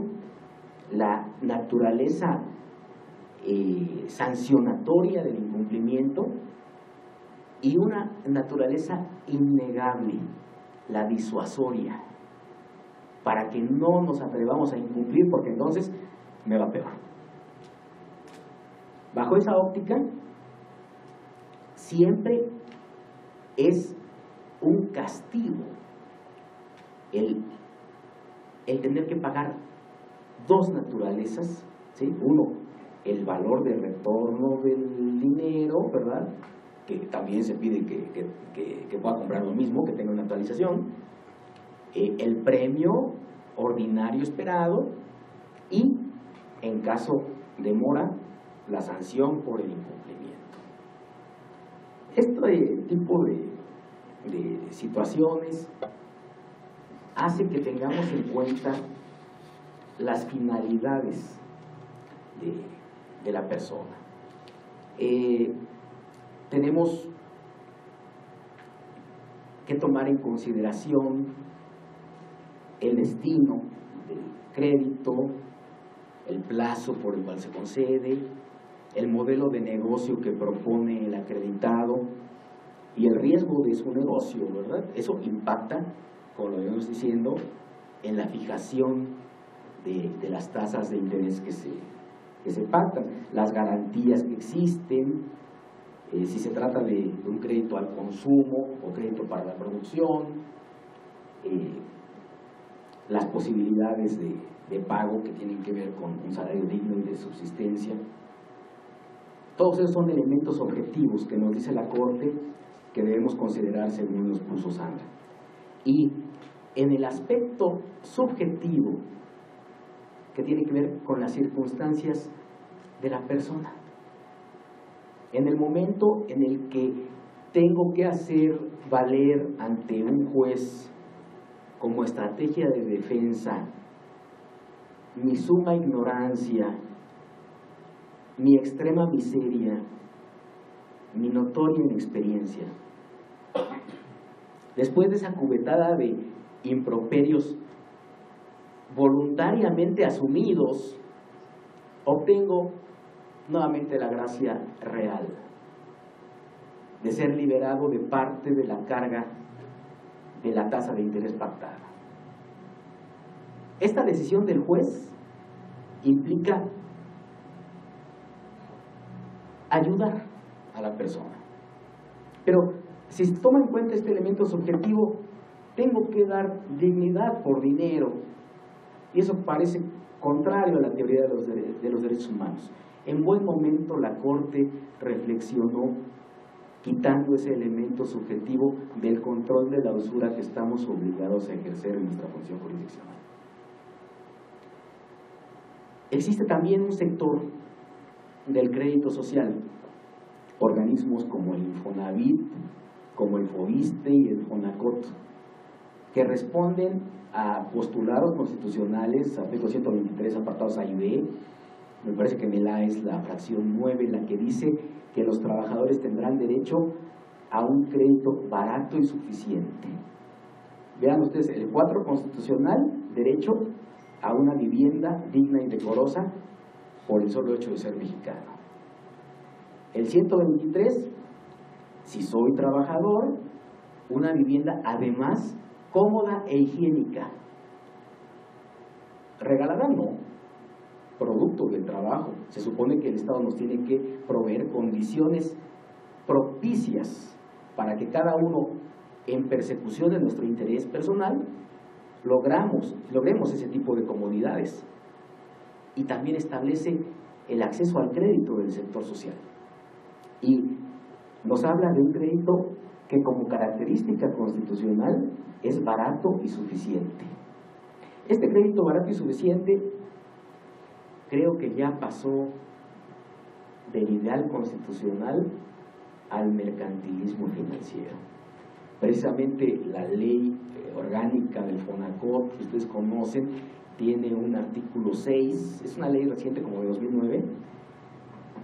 la naturaleza sancionatoria del incumplimiento y una naturaleza innegable, la disuasoria, para que no nos atrevamos a incumplir, porque entonces me va peor. Bajo esa óptica, siempre es un castigo el tener que pagar dos naturalezas, ¿sí? Uno, el valor de retorno del dinero, ¿verdad? Que también se pide que pueda comprar lo mismo, que tenga una actualización, el premio ordinario esperado y, en caso de mora, la sanción por el incumplimiento. Este tipo de situaciones hace que tengamos en cuenta las finalidades de la persona. Tenemos que tomar en consideración el destino del crédito, el plazo por el cual se concede, el modelo de negocio que propone el acreditado y el riesgo de su negocio, ¿verdad? Eso impacta, como lo venimos diciendo, en la fijación de las tasas de interés que se pactan, las garantías que existen, si se trata de un crédito al consumo o crédito para la producción, las posibilidades de pago que tienen que ver con un salario digno y de subsistencia. Todos esos son elementos objetivos que nos dice la Corte que debemos considerar según los puso Sandra. Y en el aspecto subjetivo, que tiene que ver con las circunstancias de la persona, en el momento en el que tengo que hacer valer ante un juez como estrategia de defensa mi suma ignorancia, mi extrema miseria, mi notoria inexperiencia, después de esa cubetada de improperios voluntariamente asumidos, obtengo nuevamente la gracia real de ser liberado de parte de la carga de la tasa de interés pactada. Esta decisión del juez implica ayudar a la persona, pero si se toma en cuenta este elemento subjetivo, tengo que dar dignidad por dinero, y eso parece contrario a la teoría de los derechos humanos. En buen momento la Corte reflexionó quitando ese elemento subjetivo del control de la usura que estamos obligados a ejercer en nuestra función jurisdiccional. Existe también un sector del crédito social, organismos como el Infonavit, como el Fobiste y el Fonacot, que responden a postulados constitucionales, artículo 123, apartados A y B. Me parece que es la fracción 9 la que dice que los trabajadores tendrán derecho a un crédito barato y suficiente. Vean ustedes, el 4 constitucional, derecho a una vivienda digna y decorosa por el solo hecho de ser mexicano. El 123, si soy trabajador, una vivienda además cómoda e higiénica. Regalada no, producto del trabajo. Se supone que el Estado nos tiene que proveer condiciones propicias para que cada uno, en persecución de nuestro interés personal, logremos ese tipo de comodidades. Y también establece el acceso al crédito del sector social. Y nos habla de un crédito que como característica constitucional es barato y suficiente. Este crédito barato y suficiente creo que ya pasó del ideal constitucional al mercantilismo financiero. Precisamente la ley orgánica del Fonacot, que ustedes conocen, tiene un artículo 6, es una ley reciente como de 2009,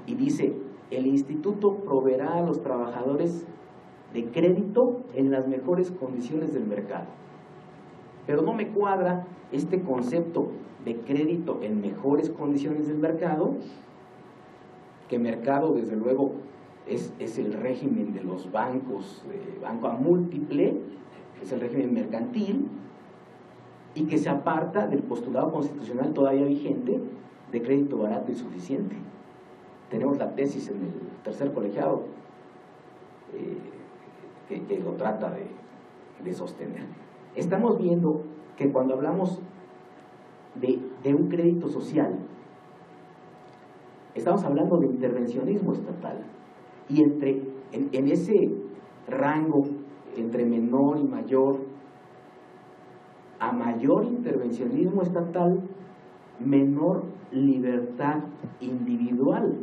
y dice: el instituto proveerá a los trabajadores de crédito en las mejores condiciones del mercado. Pero no me cuadra este concepto de crédito en mejores condiciones del mercado, que mercado desde luego es el régimen de los bancos, banco a múltiple, es el régimen mercantil, y que se aparta del postulado constitucional todavía vigente de crédito barato y suficiente. Tenemos la tesis en el tercer colegiado que lo trata de sostener. Estamos viendo que cuando hablamos de un crédito social, estamos hablando de intervencionismo estatal, y en ese rango entre menor y mayor, a mayor intervencionismo estatal, menor libertad individual.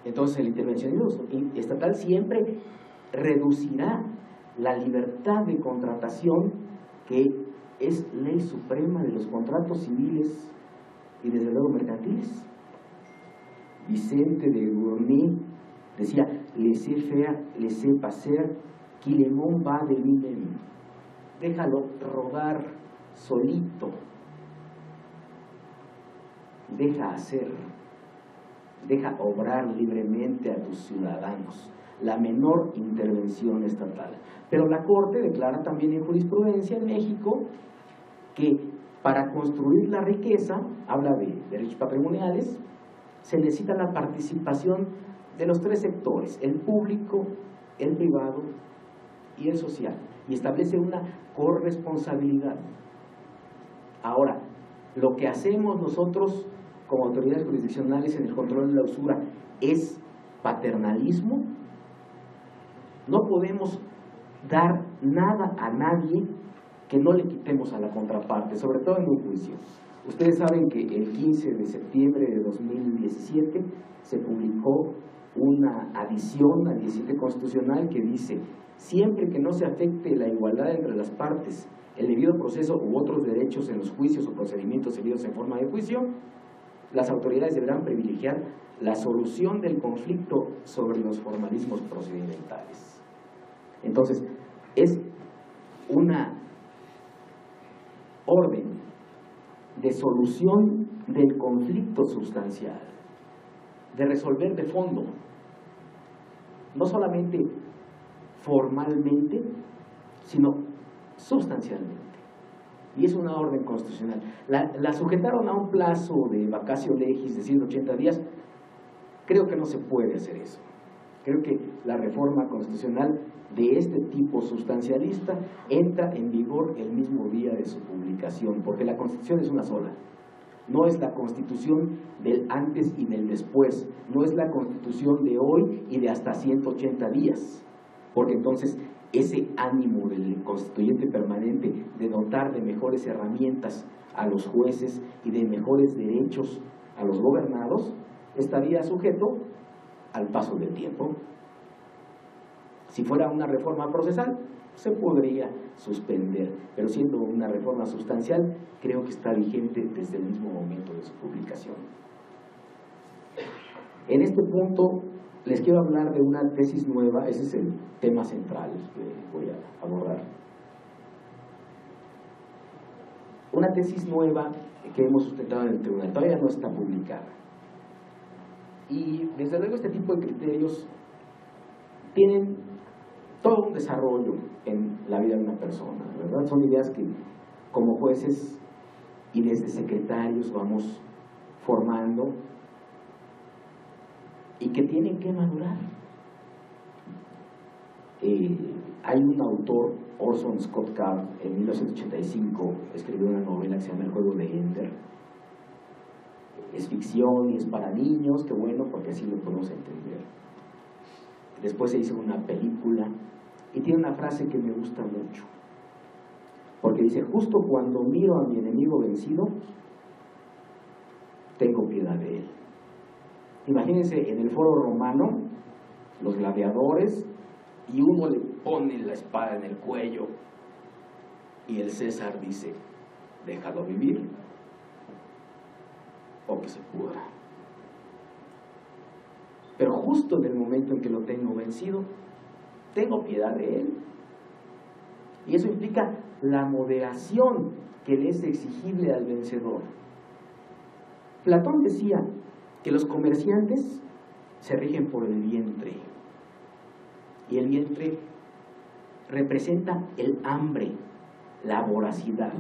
Entonces el intervencionismo estatal siempre reducirá la libertad de contratación, que es ley suprema de los contratos civiles y desde luego mercantiles. Vicente de Gournay decía: laissez-faire, laissez-passer, qui le monde va de lui-même. Déjalo rodar solito, deja hacer, deja obrar libremente a tus ciudadanos, la menor intervención estatal. Pero la Corte declara también en jurisprudencia en México que para construir la riqueza, habla de derechos patrimoniales, se necesita la participación de los tres sectores: el público, el privado y el social, y establece una corresponsabilidad. Ahora, lo que hacemos nosotros como autoridades jurisdiccionales en el control de la usura es paternalismo. No podemos dar nada a nadie que no le quitemos a la contraparte, sobre todo en un juicio. Ustedes saben que el 15 de septiembre de 2017 se publicó una adición al 17 constitucional que dice: siempre que no se afecte la igualdad entre las partes, el debido proceso u otros derechos en los juicios o procedimientos seguidos en forma de juicio, las autoridades deberán privilegiar la solución del conflicto sobre los formalismos procedimentales. Entonces, es una orden de solución del conflicto sustancial, de resolver de fondo, no solamente formalmente, sino sustancialmente. Y es una orden constitucional. La sujetaron a un plazo de vacatio legis de 180 días. Creo que no se puede hacer eso. Creo que la reforma constitucional de este tipo sustancialista entra en vigor el mismo día de su publicación, porque la Constitución es una sola. No es la Constitución del antes y del después, no es la Constitución de hoy y de hasta 180 días, porque entonces ese ánimo del constituyente permanente de dotar de mejores herramientas a los jueces y de mejores derechos a los gobernados estaría sujeto al paso del tiempo. Si fuera una reforma procesal, se podría suspender, pero siendo una reforma sustancial, creo que está vigente desde el mismo momento de su publicación. En este punto les quiero hablar de una tesis nueva, ese es el tema central que voy a abordar. Una tesis nueva que hemos sustentado en el tribunal, todavía no está publicada. Y desde luego este tipo de criterios tienen todo un desarrollo en la vida de una persona, ¿verdad? Son ideas que como jueces y desde secretarios vamos formando y que tienen que madurar. Hay un autor, Orson Scott Card, en 1985 escribió una novela que se llama El juego de Ender. Es ficción y es para niños, qué bueno, porque así lo podemos entender. Después se hizo una película y tiene una frase que me gusta mucho, porque dice: justo cuando miro a mi enemigo vencido, tengo piedad de él. Imagínense en el foro romano, los gladiadores, y uno le pone la espada en el cuello y el César dice: déjalo vivir o que se pudra. Pero justo en el momento en que lo tengo vencido, tengo piedad de él. Y eso implica la moderación que le es exigible al vencedor. Platón decía que los comerciantes se rigen por el vientre y el vientre representa el hambre, la voracidad.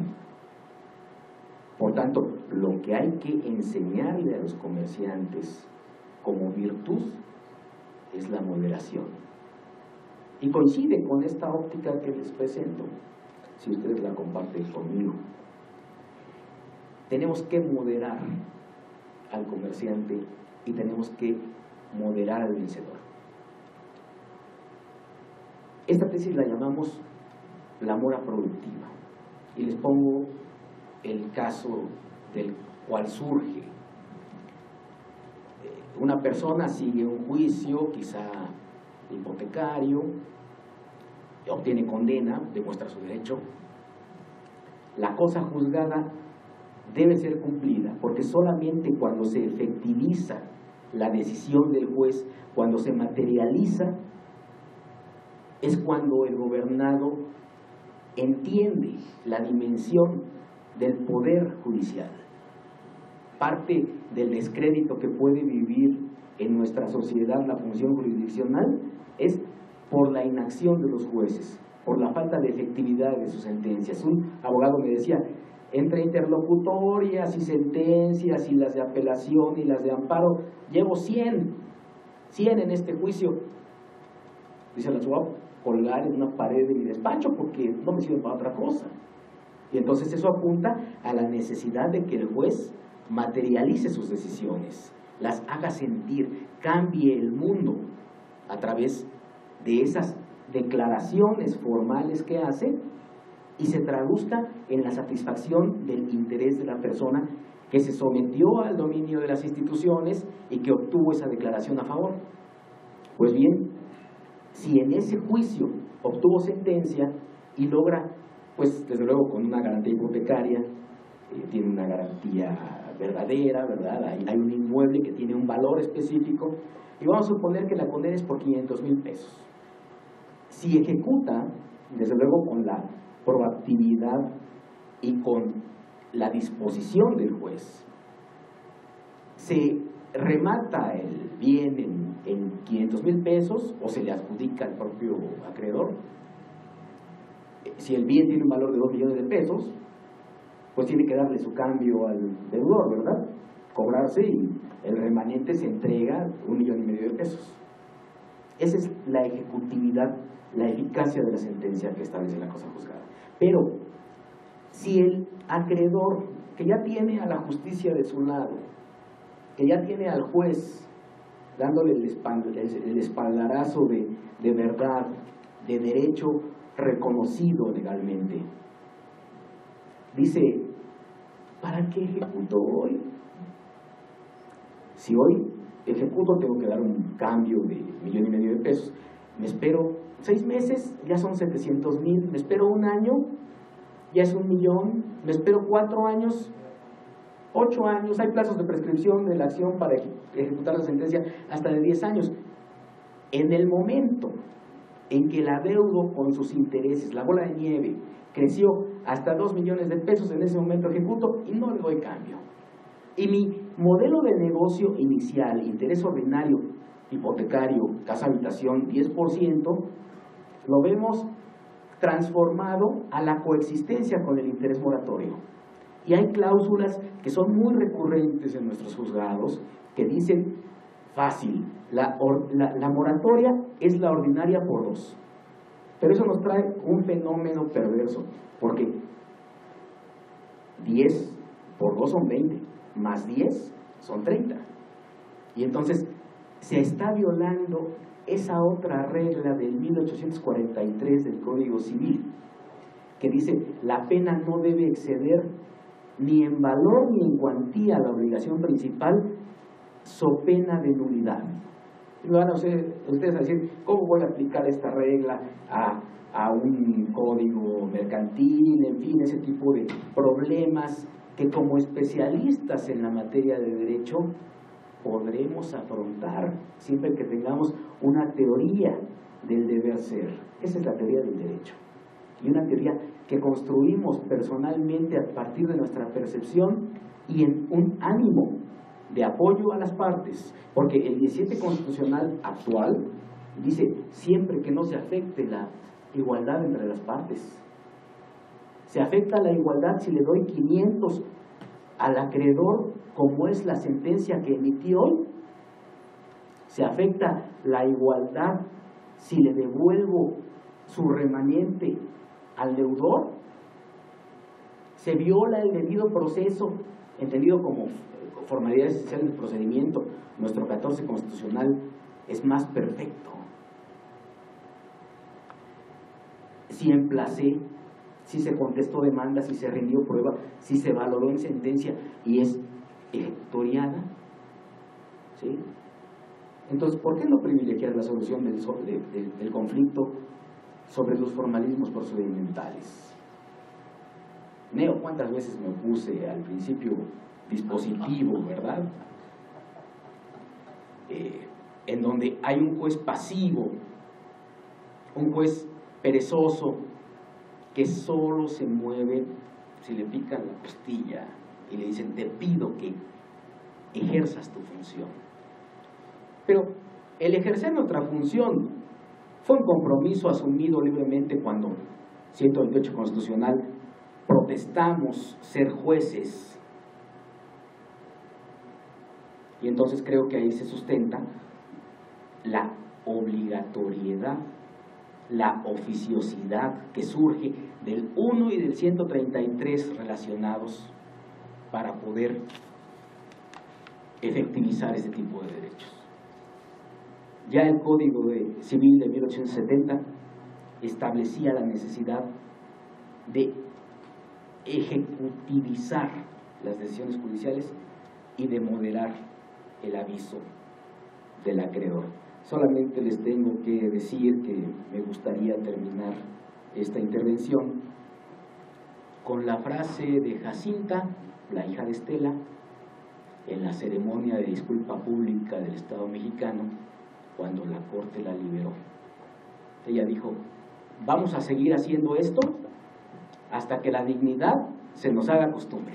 Por tanto, lo que hay que enseñarle a los comerciantes como virtud es la moderación. Y coincide con esta óptica que les presento, si ustedes la comparten conmigo. Tenemos que moderar al comerciante y tenemos que moderar al vencedor. Esta tesis la llamamos la mora productiva, y les pongo el caso del cual surge. Una persona sigue un juicio, quizá hipotecario, obtiene condena, demuestra su derecho. La cosa juzgada debe ser cumplida, porque solamente cuando se efectiviza la decisión del juez, cuando se materializa, es cuando el gobernado entiende la dimensión del poder judicial. Parte del descrédito que puede vivir en nuestra sociedad la función jurisdiccional es por la inacción de los jueces, por la falta de efectividad de sus sentencias. Un abogado me decía, entre interlocutorias y sentencias y las de apelación y las de amparo, llevo 100 en este juicio. Dice, las voy a colgar en una pared de mi despacho porque no me sirve para otra cosa. Y entonces eso apunta a la necesidad de que el juez materialice sus decisiones, las haga sentir, cambie el mundo a través de esas declaraciones formales que hace y se traduzca en la satisfacción del interés de la persona que se sometió al dominio de las instituciones y que obtuvo esa declaración a favor. Pues bien, si en ese juicio obtuvo sentencia y logra, pues desde luego con una garantía hipotecaria, tiene una garantía verdadera, ¿verdad? Hay un inmueble que tiene un valor específico, y vamos a suponer que la condena es por 500,000 pesos. Si ejecuta, desde luego con la proactividad y con la disposición del juez, se remata el bien en 500,000 pesos o se le adjudica al propio acreedor. Si el bien tiene un valor de 2 millones de pesos, pues tiene que darle su cambio al deudor, ¿verdad? Cobrarse, y el remanente se entrega 1,5 millones de pesos. Esa es la ejecutividad, la eficacia de la sentencia que establece la cosa juzgada. Pero si el acreedor, que ya tiene a la justicia de su lado, que ya tiene al juez dándole el espaldarazo de verdad, de derecho reconocido legalmente, dice, ¿para qué ejecuto hoy? Si hoy ejecuto, tengo que dar un cambio de 1,5 millones de pesos. Me espero 6 meses, ya son 700,000. Me espero 1 año, ya es 1 millón. Me espero 4 años, 8 años. Hay plazos de prescripción de la acción para ejecutar la sentencia hasta de 10 años. En el momento en que el adeudo con sus intereses, la bola de nieve, creció hasta 2 millones de pesos, en ese momento ejecuto y no le doy cambio. Y mi modelo de negocio inicial, interés ordinario, hipotecario, casa habitación, 10%, lo vemos transformado a la coexistencia con el interés moratorio. Y hay cláusulas que son muy recurrentes en nuestros juzgados que dicen fácil, la moratoria es la ordinaria por 2. Pero eso nos trae un fenómeno perverso, porque 10 por 2 son 20, más 10 son 30. Y entonces se está violando esa otra regla del 1843 del Código Civil, que dice, la pena no debe exceder ni en valor ni en cuantía a la obligación principal, so pena de nulidad. Y me van a ustedes a decir, ¿cómo voy a aplicar esta regla a un código mercantil? En fin, ese tipo de problemas que como especialistas en la materia de derecho podremos afrontar siempre que tengamos una teoría del deber ser. Esa es la teoría del derecho, y una teoría que construimos personalmente a partir de nuestra percepción y en un ánimo de apoyo a las partes, porque el 17 constitucional actual Dice, siempre que no se afecte la igualdad entre las partes. Se afecta la igualdad si le doy 500 al acreedor, como es la sentencia que emití hoy. Se afecta la igualdad si le devuelvo su remanente al deudor. Se viola el debido proceso, entendido como formalidad esencial del procedimiento. Nuestro 14 constitucional es más perfecto. Si emplacé, si se contestó demanda, si se rindió prueba, si se valoró en sentencia y es ejecutoriada, ¿sí? Entonces, ¿por qué no privilegiar la solución del conflicto sobre los formalismos procedimentales? Neo, ¿cuántas veces me opuse al principio dispositivo, verdad? En donde hay un juez pasivo, un juez perezoso, que solo se mueve si le pican la costilla y le dicen, te pido que ejerzas tu función. Pero el ejercer nuestra función fue un compromiso asumido libremente cuando, 128 constitucional, protestamos ser jueces. Y entonces creo que ahí se sustenta la obligatoriedad, la oficiosidad que surge del 1 y del 133 relacionados para poder efectivizar este tipo de derechos. Ya el Código Civil de 1870 establecía la necesidad de ejecutivizar las decisiones judiciales y de moderar el aviso del acreedor. Solamente les tengo que decir que me gustaría terminar esta intervención con la frase de Jacinta, la hija de Estela, en la ceremonia de disculpa pública del Estado mexicano, cuando la Corte la liberó. Ella dijo, vamos a seguir haciendo esto hasta que la dignidad se nos haga costumbre.